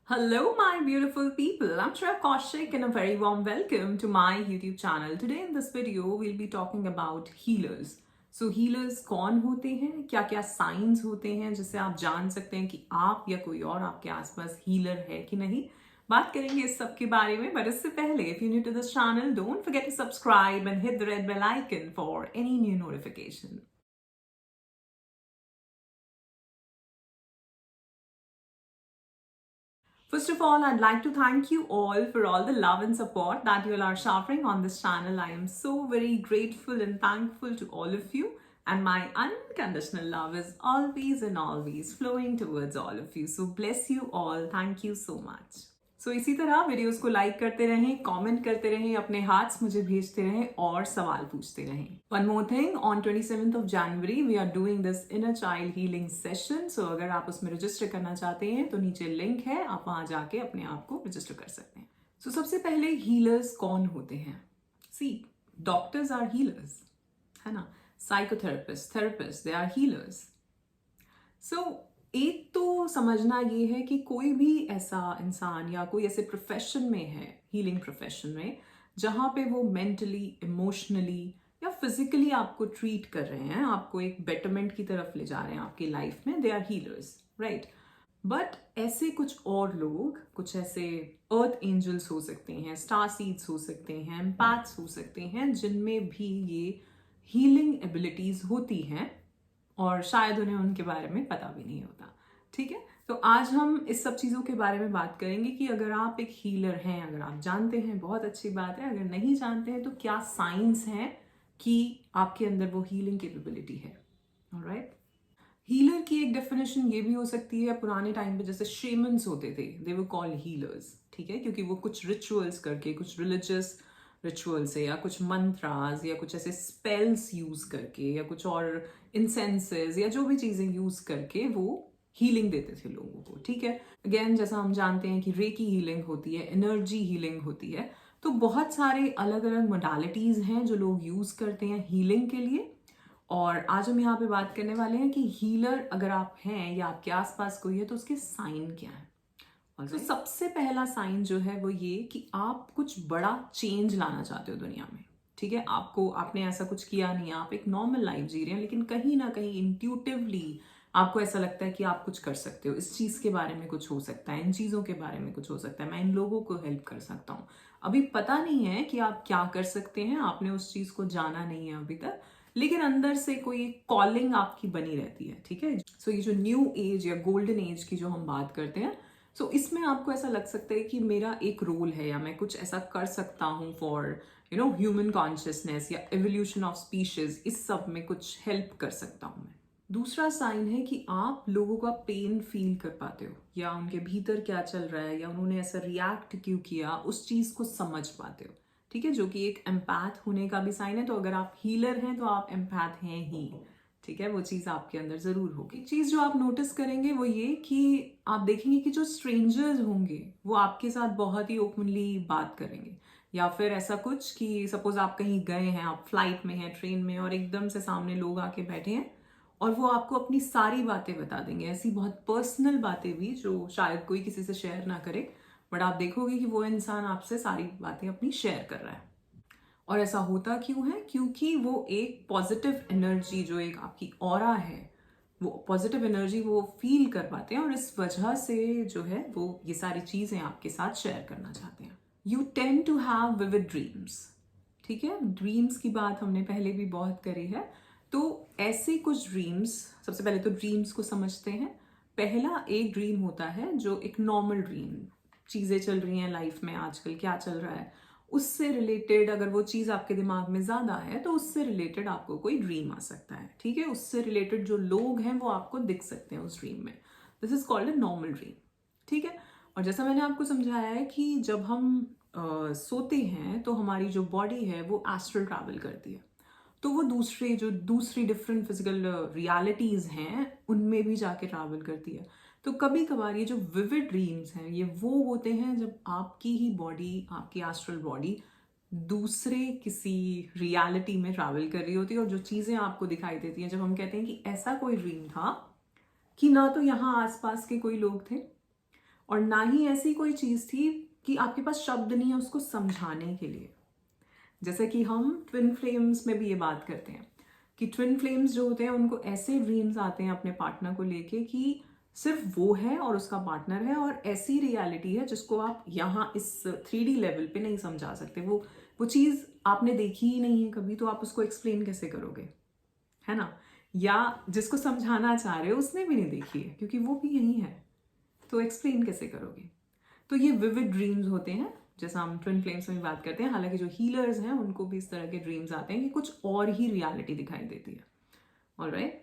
Hello, my beautiful people. I'm Shreya Kaushik, and a very warm welcome to my YouTube channel. Today in this video, we'll be talking about healers. So healers कौन होते हैं, क्या क्या science होते हैं जिससे आप जान सकते हैं कि आप या कोई और आपके आसपास हीलर है कि नहीं. बात करेंगे इस सब के बारे में, but इससे पहले if you're new to this channel, don't forget to subscribe and hit the red bell icon for any new notification. First of all, I'd like to thank you all for all the love and support that you all are showering on this channel. I am so very grateful and thankful to all of you. And my unconditional love is always and always flowing towards all of you. So bless you all. Thank you so much. सो इसी तरह videos को like करते रहें, comment करते रहें, अपने हाथ्स मुझे भेजते रहें और सवाल पूछते रहें. One more thing, on 27th of January we are doing this inner child healing session. So अगर आप उसमें रजिस्टर करना चाहते हैं तो नीचे लिंक है, आप वहां जाके अपने आप को रजिस्टर कर सकते हैं. सो सबसे पहले हीलर्स कौन होते हैं? सी, डॉक्टर्स आर हीलर्स, है ना. Psychotherapist, therapist, they are healers. So एक तो समझना ये है कि कोई भी ऐसा इंसान या कोई ऐसे प्रोफेशन में है, हीलिंग प्रोफेशन में, जहाँ पे वो मेंटली, इमोशनली या फिजिकली आपको ट्रीट कर रहे हैं, आपको एक बेटरमेंट की तरफ ले जा रहे हैं आपकी लाइफ में, they are healers, right. But ऐसे कुछ और लोग, कुछ ऐसे अर्थ एंजल्स हो सकते हैं, स्टार सीड्स हो सकते हैं, एम्पैथ्स हो सकते हैं, जिनमें भी ये हीलिंग एबिलिटीज होती हैं और शायद उन्हें उनके बारे में पता भी नहीं होता. ठीक है, तो आज हम इस सब चीज़ों के बारे में बात करेंगे कि अगर आप एक हीलर हैं, अगर आप जानते हैं बहुत अच्छी बात है, अगर नहीं जानते हैं तो क्या साइंस हैं कि आपके अंदर वो हीलिंग कैपेबिलिटी है. ऑलराइट. हीलर की एक डेफिनेशन ये भी हो सकती है, पुराने टाइम पे जैसे शेमन्स होते थे, दे वर कॉल्ड हीलर्स. ठीक है, क्योंकि वो कुछ रिचुअल्स करके, कुछ रिलीजियस रिचुअल से या कुछ मंत्रास या कुछ ऐसे स्पेल्स यूज करके या कुछ और इंसेंसेस या जो भी चीजें यूज करके वो हीलिंग देते थे लोगों को. ठीक है, अगेन जैसा हम जानते हैं कि रेकी हीलिंग होती है, एनर्जी हीलिंग होती है, तो बहुत सारे अलग अलग मोडालिटीज हैं जो लोग यूज करते हैं हीलिंग के लिए. और आज हम यहाँ पे बात करने वाले हैं कि हीलर अगर आप हैं या आपके आसपास कोई है तो उसके साइन क्या है. तो सबसे पहला साइन जो है वो ये कि आप कुछ बड़ा चेंज लाना चाहते हो दुनिया में. ठीक है, आपने ऐसा कुछ किया नहीं है, आप एक नॉर्मल लाइफ जी रहे हैं, लेकिन कहीं ना कहीं इंट्यूटिवली आपको ऐसा लगता है कि आप कुछ कर सकते हो, इस चीज के बारे में कुछ हो सकता है, इन चीजों के बारे में कुछ हो सकता है, मैं इन लोगों को हेल्प कर सकता हूँ. अभी पता नहीं है कि आप क्या कर सकते हैं, आपने उस चीज को जाना नहीं है अभी तक, लेकिन अंदर से कोई कॉलिंग आपकी बनी रहती है. ठीक है, सो ये जो न्यू एज या गोल्डन एज की जो हम बात करते हैं, सो इसमें आपको ऐसा लग सकता है कि मेरा एक रोल है या मैं कुछ ऐसा कर सकता हूँ फॉर ह्यूमन कॉन्शियसनेस या एवोल्यूशन ऑफ स्पीशीज, इस सब में कुछ हेल्प कर सकता हूँ मैं. दूसरा साइन है कि आप लोगों का पेन फील कर पाते हो या उनके भीतर क्या चल रहा है या उन्होंने ऐसा रिएक्ट क्यों किया, उस चीज को समझ पाते हो. ठीक है, जो कि एक एम्पैथ होने का भी साइन है. तो अगर आप हीलर हैं तो आप एम्पैथ हैं ही. ठीक है, वो चीज आपके अंदर जरूर होगी. चीज जो आप नोटिस करेंगे वो ये कि आप देखेंगे कि जो स्ट्रेंजर्स होंगे वो आपके साथ बहुत ही ओपनली बात करेंगे. या फिर ऐसा कुछ कि सपोज आप कहीं गए हैं, आप फ्लाइट में हैं, ट्रेन में, और एकदम से सामने लोग आके बैठे हैं और वो आपको अपनी सारी बातें बता देंगे, ऐसी बहुत पर्सनल बातें भी जो शायद कोई किसी से शेयर ना करे, बट आप देखोगे कि वो इंसान आपसे सारी बातें अपनी शेयर कर रहा है. और ऐसा होता क्यों है? क्योंकि वो एक पॉजिटिव एनर्जी, जो एक आपकी ऑरा है, वो पॉजिटिव एनर्जी वो फील कर पाते हैं और इस वजह से जो है वो ये सारी चीजें आपके साथ शेयर करना चाहते हैं. You tend to have vivid dreams. ठीक है, ड्रीम्स की बात हमने पहले भी बहुत करी है. तो ऐसे कुछ ड्रीम्स, सबसे पहले तो ड्रीम्स को समझते हैं. पहला एक ड्रीम होता है जो एक नॉर्मल ड्रीम, चीजें चल रही हैं लाइफ में, आजकल क्या चल रहा है उससे रिलेटेड, अगर वो चीज आपके दिमाग में ज्यादा है तो उससे रिलेटेड आपको कोई ड्रीम आ सकता है. ठीक है, उससे रिलेटेड जो लोग हैं वो आपको दिख सकते हैं उस ड्रीम में. This is called a normal dream. ठीक है, और जैसा मैंने आपको समझाया है कि जब हम सोते हैं तो हमारी जो बॉडी है वो एस्ट्रल ट्रैवल करती है, तो वो दूसरी डिफरेंट फिजिकल रियलिटीज हैं उनमें भी जाके ट्रैवल करती है. तो कभी कभार ये जो विविड ड्रीम्स हैं ये वो होते हैं जब आपकी ही बॉडी, आपकी एस्ट्रल बॉडी दूसरे किसी रियलिटी में ट्रैवल कर रही होती है और जो चीजें आपको दिखाई देती हैं, जब हम कहते हैं कि ऐसा कोई ड्रीम था कि ना तो यहाँ आसपास के कोई लोग थे और ना ही ऐसी कोई चीज़ थी कि आपके पास शब्द नहीं है उसको समझाने के लिए। जैसे कि हम ट्विन फ्लेम्स में भी ये बात करते हैं कि ट्विन फ्लेम्स जो होते हैं उनको ऐसे ड्रीम्स आते हैं अपने पार्टनर को लेके कि सिर्फ वो है और उसका पार्टनर है, और ऐसी रियलिटी है जिसको आप यहाँ इस 3D लेवल पे नहीं समझा सकते। वो चीज़ आपने देखी ही नहीं है कभी, तो आप उसको एक्सप्लेन कैसे करोगे, है ना? या जिसको समझाना चाह रहे हो उसने भी नहीं देखी है क्योंकि वो भी यही है, तो एक्सप्लेन कैसे करोगे? तो ये विविड ड्रीम्स होते हैं, जैसा हम ट्विन फ्लेम्स में बात करते हैं। हालांकि जो हीलर्स हैं उनको भी इस तरह के ड्रीम्स आते हैं कि कुछ और ही रियलिटी दिखाई देती है। ऑलराइट,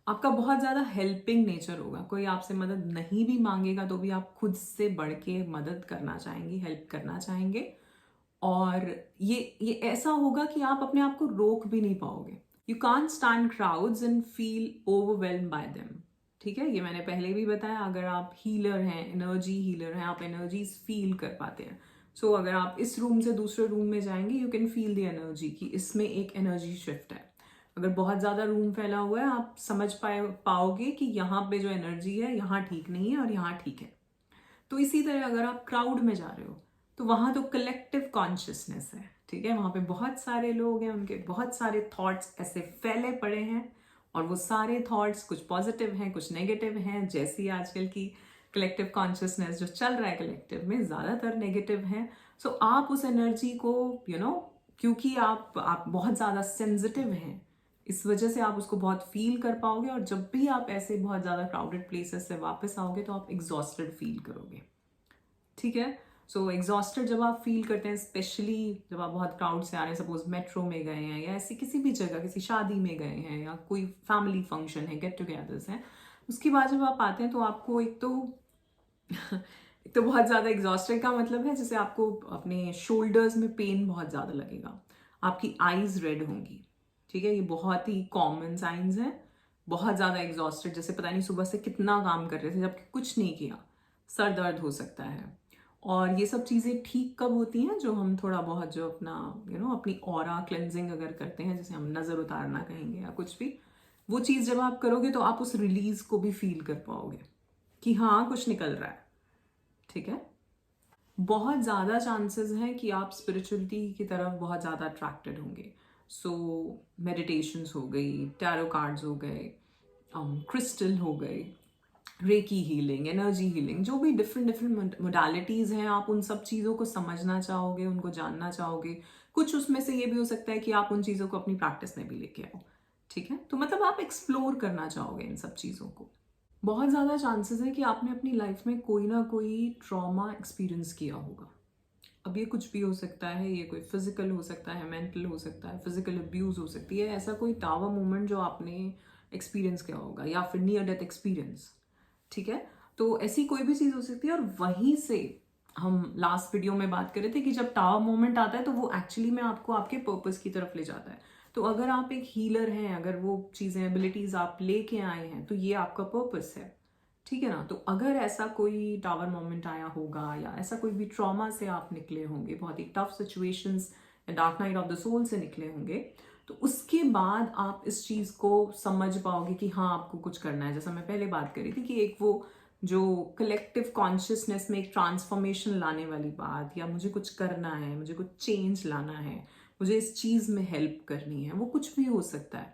आपका बहुत ज़्यादा हेल्पिंग नेचर होगा। कोई आपसे मदद नहीं भी मांगेगा तो भी आप खुद से बढ़ के मदद करना चाहेंगी, हेल्प करना चाहेंगे। और ये ऐसा होगा कि आप अपने आप को रोक भी नहीं पाओगे। You can't stand crowds and feel overwhelm bye them. ठीक है, ये मैंने पहले भी बताया। अगर आप हीलर हैं, एनर्जी हीलर हैं, आप एनर्जीज फील कर पाते हैं। सो अगर आप इस रूम से दूसरे रूम में जाएंगे, you can feel the energy कि इसमें एक एनर्जी शिफ्ट है। अगर बहुत ज़्यादा रूम फैला हुआ है, आप समझ पाओगे कि यहाँ पे जो एनर्जी है यहाँ ठीक नहीं है और यहाँ ठीक है। तो इसी तरह अगर आप क्राउड में जा रहे हो तो वहाँ तो कलेक्टिव कॉन्शियसनेस है। ठीक है, वहाँ पे बहुत सारे लोग हैं, उनके बहुत सारे थॉट्स ऐसे फैले पड़े हैं, और वो सारे थॉट्स कुछ पॉजिटिव हैं कुछ नेगेटिव हैं। जैसी आजकल की कलेक्टिव कॉन्शियसनेस जो चल रहा है कलेक्टिव में, ज़्यादातर नेगेटिव है। सो आप उस एनर्जी को क्योंकि आप बहुत ज़्यादा सेंसिटिव हैं, इस वजह से आप उसको बहुत फील कर पाओगे। और जब भी आप ऐसे बहुत ज़्यादा क्राउडेड प्लेसेस से वापस आओगे तो आप एग्जॉस्टेड फील करोगे। ठीक है, सो एग्जॉस्टेड जब आप फील करते हैं, स्पेशली जब आप बहुत क्राउड से आ रहे हैं, सपोज मेट्रो में गए हैं या ऐसी किसी भी जगह, किसी शादी में गए हैं या कोई फैमिली फंक्शन है, गेट टुगेदर्स हैं, उसके बाद जब आप आते हैं तो आपको एक तो बहुत ज़्यादा एग्जॉस्टेड का मतलब है जैसे आपको अपने शोल्डर्स में पेन बहुत ज़्यादा लगेगा, आपकी आईज रेड होंगी। ठीक है, ये बहुत ही कॉमन साइंस हैं। बहुत ज़्यादा एग्जॉस्टेड, जैसे पता नहीं सुबह से कितना काम कर रहे थे जबकि कुछ नहीं किया, सर दर्द हो सकता है। और ये सब चीज़ें ठीक कब होती हैं? जो हम थोड़ा बहुत जो अपना अपनी ऑरा क्लेंजिंग अगर करते हैं, जैसे हम नज़र उतारना कहेंगे या कुछ भी, वो चीज़ जब आप करोगे तो आप उस रिलीज को भी फील कर पाओगे कि हाँ कुछ निकल रहा है। ठीक है, बहुत ज़्यादा चांसेस हैं कि आप स्पिरिचुअलिटी की तरफ बहुत ज़्यादा अट्रैक्टेड होंगे। सो मेडिटेशंस हो गई, टैरो कार्ड्स हो गए, क्रिस्टल हो गए, रेकी हीलिंग, एनर्जी हीलिंग, जो भी डिफरेंट मोडालिटीज़ हैं, आप उन सब चीज़ों को समझना चाहोगे, उनको जानना चाहोगे। कुछ उसमें से ये भी हो सकता है कि आप उन चीज़ों को अपनी प्रैक्टिस में भी लेके आओ। ठीक है, तो मतलब आप एक्सप्लोर करना चाहोगे इन सब चीज़ों को। बहुत ज़्यादा चांसेस है कि आपने अपनी लाइफ में कोई ना कोई ट्रॉमा एक्सपीरियंस किया होगा। अब ये कुछ भी हो सकता है, ये कोई फिजिकल हो सकता है, मेंटल हो सकता है, फिजिकल अब्यूज़ हो सकती है, ऐसा कोई टावर मोमेंट जो आपने एक्सपीरियंस किया होगा, या फिर नियर डेथ एक्सपीरियंस। ठीक है, तो ऐसी कोई भी चीज़ हो सकती है। और वहीं से हम लास्ट वीडियो में बात कर रहे थे कि जब टावर मोमेंट आता है तो वो एक्चुअली में आपको आपके पर्पस की तरफ ले जाता है। तो अगर आप एक हीलर हैं, अगर वो चीज़ें एबिलिटीज़ आप लेके आए हैं, तो ये आपका पर्पस है। ठीक है ना, तो अगर ऐसा कोई टावर मोमेंट आया होगा या ऐसा कोई भी ट्रॉमा से आप निकले होंगे, बहुत ही टफ सिचुएशंस या dark night of the soul से निकले होंगे, तो उसके बाद आप इस चीज़ को समझ पाओगे कि हाँ आपको कुछ करना है। जैसा मैं पहले बात करी थी कि एक वो जो कलेक्टिव कॉन्शियसनेस में एक ट्रांसफॉर्मेशन लाने वाली बात, या मुझे कुछ करना है, मुझे कुछ चेंज लाना है, मुझे इस चीज़ में हेल्प करनी है, वो कुछ भी हो सकता है।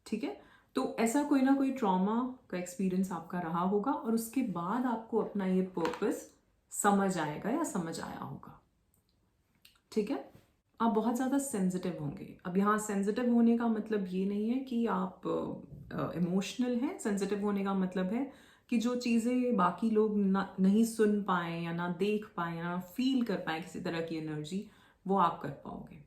ठीक है, तो ऐसा कोई ना कोई ट्रॉमा का एक्सपीरियंस आपका रहा होगा और उसके बाद आपको अपना ये पर्पस समझ आएगा या समझ आया होगा। ठीक है, आप बहुत ज़्यादा सेंसिटिव होंगे। अब यहाँ सेंसिटिव होने का मतलब ये नहीं है कि आप इमोशनल हैं। सेंसिटिव होने का मतलब है कि जो चीज़ें बाकी लोग नहीं सुन पाए या ना देख पाए या ना फील कर पाए किसी तरह की एनर्जी, वो आप कर पाओगे।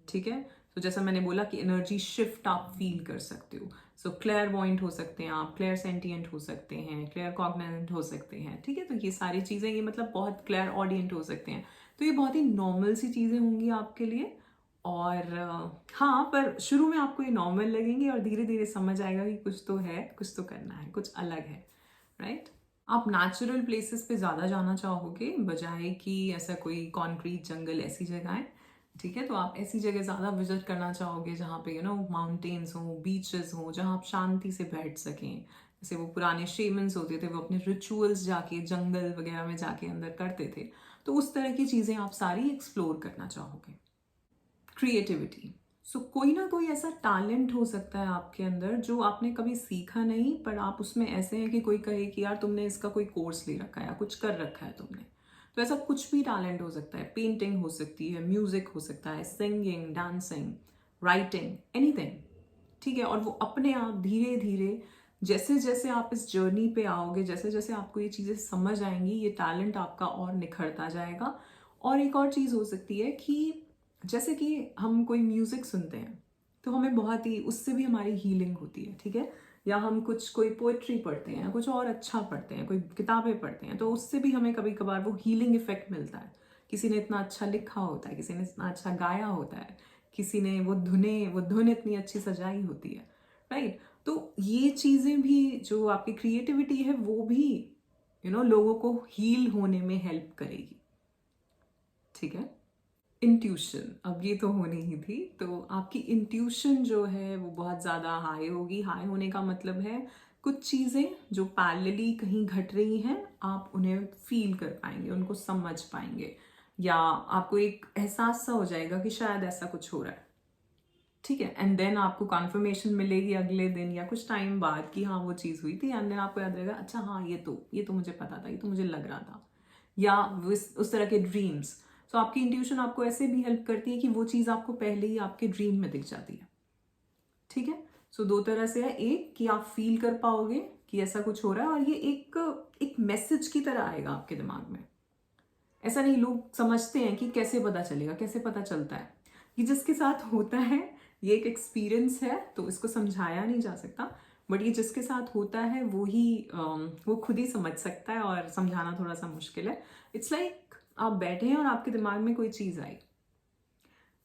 ठीक है, तो जैसा मैंने बोला कि एनर्जी शिफ्ट आप फील कर सकते हो। सो क्लेयर वॉइंट हो सकते हैं आप, क्लेयर सेंटिएंट हो सकते हैं, क्लेयर कॉग्निजेंट हो सकते हैं। ठीक है, तो ये सारी चीज़ें, ये मतलब बहुत क्लेयर ऑडियंट हो सकते हैं। तो ये बहुत ही नॉर्मल सी चीज़ें होंगी आपके लिए। और हाँ, पर शुरू में आपको ये नॉर्मल लगेंगी और धीरे धीरे समझ आएगा कि कुछ तो है, कुछ तो करना है, कुछ अलग है। राइट, आप नेचुरल प्लेसेस पे ज़्यादा जाना चाहोगे बजाय कि ऐसा कोई कॉन्क्रीट जंगल, ऐसी जगहें। ठीक है, तो आप ऐसी जगह ज़्यादा विजिट करना चाहोगे जहाँ पे माउंटेन्स हो, बीचेस हो, जहाँ आप शांति से बैठ सकें, जैसे वो पुराने शेमन्स होते थे, वो अपने रिचुअल्स जाके जंगल वगैरह में जाके अंदर करते थे, तो उस तरह की चीज़ें आप सारी एक्सप्लोर करना चाहोगे। क्रिएटिविटी, सो कोई ना कोई ऐसा टैलेंट हो सकता है आपके अंदर जो आपने कभी सीखा नहीं, पर आप उसमें ऐसे हैं कि कोई कहे कि यार तुमने इसका कोई कोर्स ले रखा है या कुछ कर रखा है तुमने। तो ऐसा कुछ भी टैलेंट हो सकता है, पेंटिंग हो सकती है, म्यूजिक हो सकता है, सिंगिंग, डांसिंग, राइटिंग, एनीथिंग, ठीक है। और वो अपने आप धीरे धीरे जैसे जैसे आप इस जर्नी पे आओगे, जैसे जैसे आपको ये चीज़ें समझ आएंगी, ये टैलेंट आपका और निखरता जाएगा। और एक और चीज़ हो सकती है कि जैसे कि हम कोई म्यूज़िक सुनते हैं तो हमें बहुत ही, उससे भी हमारी हीलिंग होती है, ठीक है। या हम कोई पोइट्री पढ़ते हैं, कुछ और अच्छा पढ़ते हैं, कोई किताबें पढ़ते हैं, तो उससे भी हमें कभी कभार वो हीलिंग इफेक्ट मिलता है। किसी ने इतना अच्छा लिखा होता है, किसी ने इतना अच्छा गाया होता है, किसी ने वो धुन इतनी अच्छी सजाई होती है, राइट। तो ये चीज़ें भी, जो आपकी क्रिएटिविटी है, वो भी लोगों को हील होने में हेल्प करेगी, ठीक है। इंट्यूशन, अब ये तो होनी ही थी। तो आपकी इंट्यूशन जो है वो बहुत ज़्यादा हाई होगी। हाई होने का मतलब है कुछ चीज़ें जो पैरेलली कहीं घट रही हैं, आप उन्हें फील कर पाएंगे, उनको समझ पाएंगे, या आपको एक एहसास सा हो जाएगा कि शायद ऐसा कुछ हो रहा है, ठीक है। एंड देन आपको कन्फर्मेशन मिलेगी अगले दिन या कुछ टाइम बाद कि हाँ वो चीज़ हुई थी, एंड देन आपको याद रहेगा, अच्छा हाँ ये तो मुझे पता था, ये तो मुझे लग रहा था। या उस तरह के ड्रीम्स, तो आपकी इंट्यूशन आपको ऐसे भी हेल्प करती है कि वो चीज़ आपको पहले ही आपके ड्रीम में दिख जाती है, ठीक है। सो दो तरह से है, एक कि आप फील कर पाओगे कि ऐसा कुछ हो रहा है, और ये एक मैसेज की तरह आएगा आपके दिमाग में। ऐसा नहीं, लोग समझते हैं कि कैसे पता चलेगा, कैसे पता चलता है। ये जिसके साथ होता है, ये एक एक्सपीरियंस है, तो इसको समझाया नहीं जा सकता, बट ये जिसके साथ होता है वो खुद ही समझ सकता है, और समझाना थोड़ा सा मुश्किल है। इट्स लाइक आप बैठे हैं और आपके दिमाग में कोई चीज़ आई,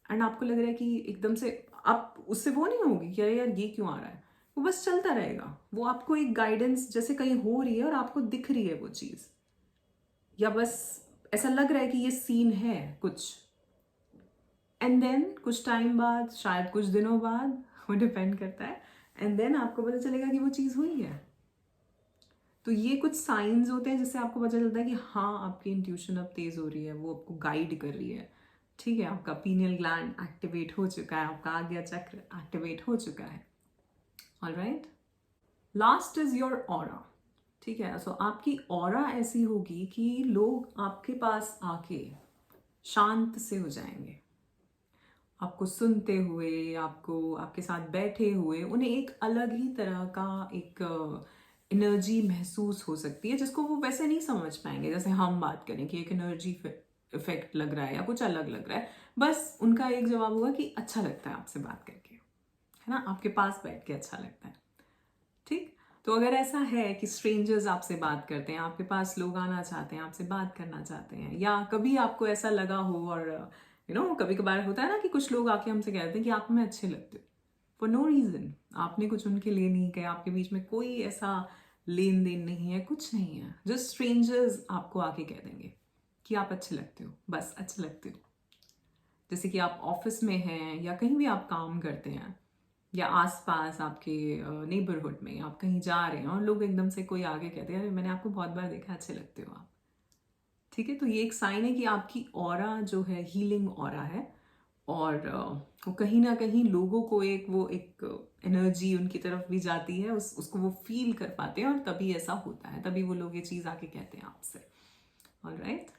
एंड आपको लग रहा है कि एकदम से आप उससे वो नहीं होगी कि अरे यार ये क्यों आ रहा है, वो बस चलता रहेगा। वो आपको एक गाइडेंस, जैसे कहीं हो रही है और आपको दिख रही है वो चीज़, या बस ऐसा लग रहा है कि ये सीन है कुछ, एंड देन कुछ टाइम बाद, शायद कुछ दिनों बाद, वो डिपेंड करता है, एंड देन आपको पता चलेगा कि वो चीज़ हुई है। तो ये कुछ साइंस होते हैं जिससे आपको पता चलता है कि हाँ आपकी इंट्यूशन अब तेज हो रही है, वो आपको गाइड कर रही है, ठीक है। आपका पीनियल ग्लैंड एक्टिवेट हो चुका है, आपका आज्ञा चक्र एक्टिवेट हो चुका है, alright. Last is your aura, ठीक है। सो आपकी ऑरा ऐसी होगी कि लोग आपके पास आके शांत से हो जाएंगे, आपको सुनते हुए, आपको आपके साथ बैठे हुए, उन्हें एक अलग ही तरह का एक एनर्जी महसूस हो सकती है, जिसको वो वैसे नहीं समझ पाएंगे। जैसे हम बात करें कि एक एनर्जी इफेक्ट लग रहा है या कुछ अलग लग रहा है, बस उनका एक जवाब होगा कि अच्छा लगता है आपसे बात करके, है ना, आपके पास बैठ के अच्छा लगता है, ठीक। तो अगर ऐसा है कि स्ट्रेंजर्स आपसे बात करते हैं, आपके पास लोग आना चाहते हैं, आपसे बात करना चाहते हैं, या कभी आपको ऐसा लगा हो, और कभी कभार होता है ना कि कुछ लोग आके हमसे कहते हैं कि आप हमें अच्छे लगते हो, फॉर नो रीज़न, आपने कुछ उनके लिए नहीं किया, आपके बीच में कोई ऐसा लेन देन नहीं है, कुछ नहीं है, जस्ट स्ट्रेंजर्स आपको आके कह देंगे कि आप अच्छे लगते हो, बस अच्छे लगते हो। जैसे कि आप ऑफिस में हैं या कहीं भी आप काम करते हैं, या आसपास आपके नेबरहुड में आप कहीं जा रहे हैं और लोग एकदम से कोई आगे कहते हैं अरे मैंने आपको बहुत बार देखा, अच्छे लगते हो आप, ठीक है। तो ये एक साइन है कि आपकी ऑरा जो है हीलिंग ऑरा है, और वो कहीं ना कहीं लोगों को एक एनर्जी उनकी तरफ भी जाती है, उसको वो फील कर पाते हैं, और तभी ऐसा होता है, तभी वो लोग ये चीज़ आके कहते हैं आपसे, ऑलराइट।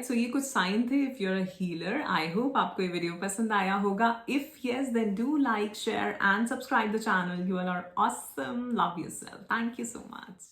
सो ये कुछ साइन थे if you are a healer. I hope आपको ये वीडियो पसंद आया होगा। If yes, then do like, share and subscribe the channel. You are awesome, love yourself, thank you so much.